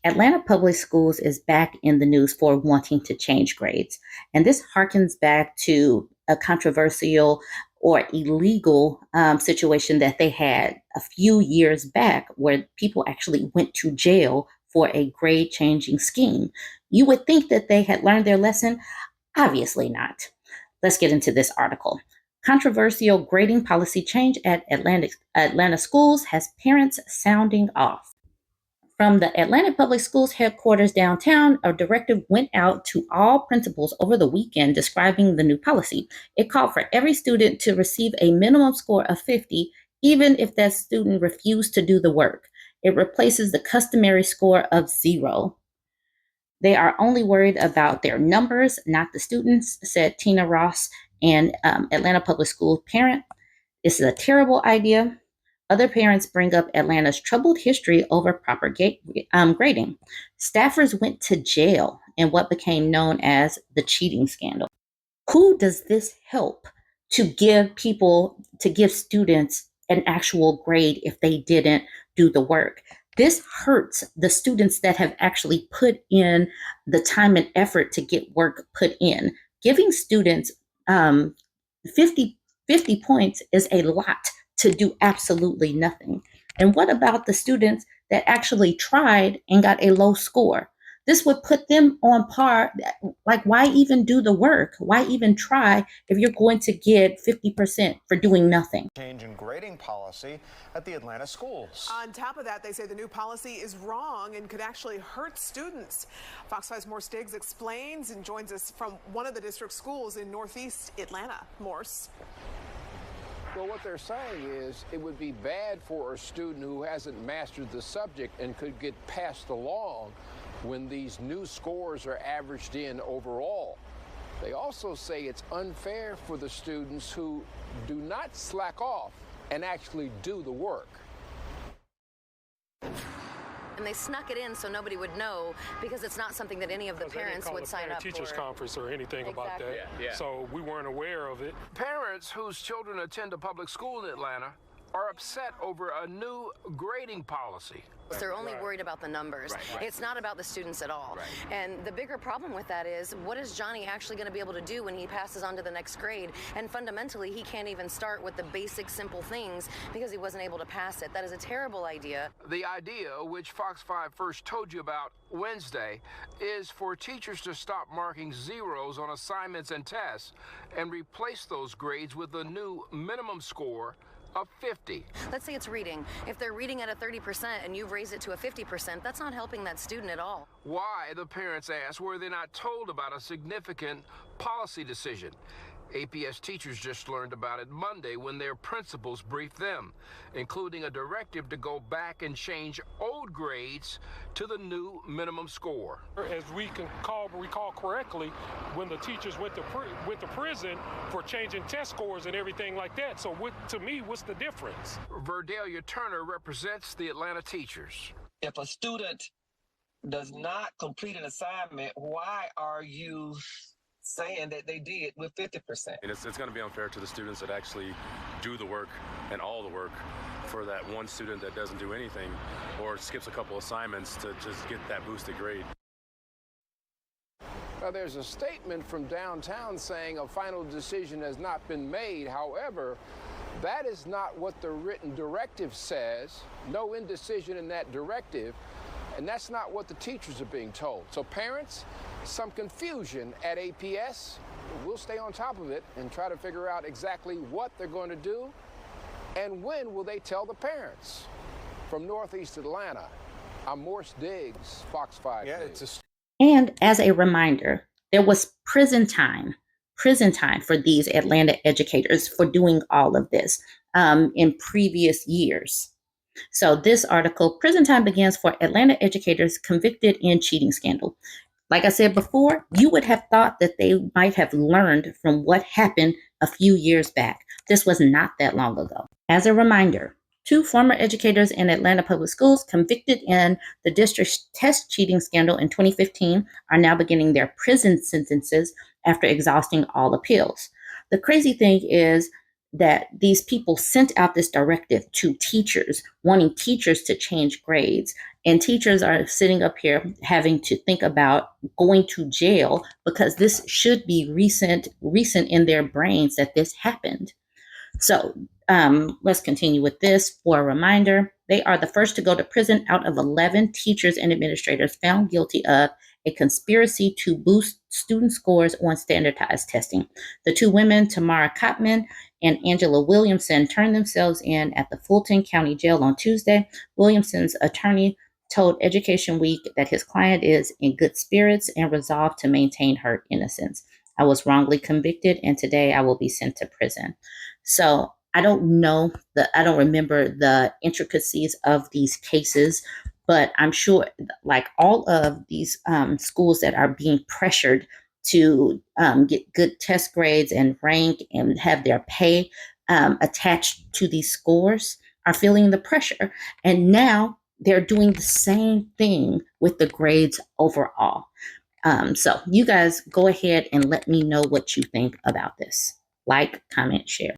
Atlanta Public Schools is back in the news for wanting to change grades. And this harkens back to a controversial or illegal situation that they had a few years back where people actually went to jail for a grade changing scheme. You would think that they had learned their lesson. Obviously not. Let's get into this article. Controversial grading policy change at Atlanta schools has parents sounding off. From the Atlanta Public Schools headquarters downtown, a directive went out to all principals over the weekend describing the new policy. It called for every student to receive a minimum score of 50, even if that student refused to do the work. It replaces the customary score of 0. They are only worried about their numbers, not the students, said Tina Ross, an Atlanta Public School parent. This is a terrible idea. Other parents bring up Atlanta's troubled history over proper grading. Staffers went to jail in what became known as the cheating scandal. Who does this help to give students an actual grade if they didn't do the work? This hurts the students that have actually put in the time and effort to get work put in. Giving students 50 points is a lot to do absolutely nothing. And what about the students that actually tried and got a low score? This would put them on par. Like, why even do the work? Why even try if you're going to get 50% for doing nothing? Change in grading policy at the Atlanta schools. On top of that, they say the new policy is wrong and could actually hurt students. Fox 5's Morse Diggs explains and joins us from one of the district schools in Northeast Atlanta. Morse. Well, what they're saying is it would be bad for a student who hasn't mastered the subject and could get passed along when these new scores are averaged in overall. They also say it's unfair for the students who do not slack off and actually do the work. And they snuck it in so nobody would know, because it's not something that any of the parents would sign up for. Teachers conference or anything about that. So we weren't aware of it. Parents whose children attend a public school in Atlanta are upset over a new grading policy. They're only worried about the numbers. It's not about the students at all. And the bigger problem with that is, what is Johnny actually going to be able to do when he passes on to the next grade? And fundamentally, he can't even start with the basic, simple things because he wasn't able to pass it. That is a terrible idea. The idea, which Fox 5 first told you about Wednesday, is for teachers to stop marking zeros on assignments and tests and replace those grades with a new minimum score of 50. Let's say it's reading. If they're reading at a 30% and you've raised it to a 50%, that's not helping that student at all. Why, the parents ask, were they not told about a significant policy decision? APS teachers just learned about it Monday when their principals briefed them, including a directive to go back and change old grades to the new minimum score. As we can recall correctly, when the teachers went to prison for changing test scores and everything like that. So to me, what's the difference? Verdelia Turner represents the Atlanta teachers. If a student does not complete an assignment, why are you saying that they did with 50%? And it's going to be unfair to the students that actually do the work and all the work for that one student that doesn't do anything or skips a couple assignments to just get that boosted grade. Now, there's a statement from downtown saying a final decision has not been made. However, that is not what the written directive says. No indecision in that directive. And that's not what the teachers are being told. So parents, some confusion at APS. We'll stay on top of it and try to figure out exactly what they're going to do and when will they tell the parents. From Northeast Atlanta, I'm Morse Diggs, Fox 5 News. And as a reminder, there was prison time for these Atlanta educators for doing all of this in previous years. So this article, prison time begins for Atlanta educators convicted in cheating scandal. Like I said before, you would have thought that they might have learned from what happened a few years back. This was not that long ago. As a reminder, 2 former educators in Atlanta Public Schools convicted in the district's test cheating scandal in 2015 are now beginning their prison sentences after exhausting all appeals. The crazy thing is, that these people sent out this directive to teachers, wanting teachers to change grades. And teachers are sitting up here having to think about going to jail because this should be recent in their brains that this happened. So let's continue with this. For a reminder, they are the first to go to prison out of 11 teachers and administrators found guilty of a conspiracy to boost student scores on standardized testing. The two women, Tamara Kottman and Angela Williamson, turned themselves in at the Fulton County Jail on Tuesday. Williamson's attorney told Education Week that his client is in good spirits and resolved to maintain her innocence. I was wrongly convicted, and today I will be sent to prison. So I don't remember the intricacies of these cases, but I'm sure like all of these schools that are being pressured to get good test grades and rank and have their pay attached to these scores are feeling the pressure. And now they're doing the same thing with the grades overall. So you guys go ahead and let me know what you think about this. Like, comment, share.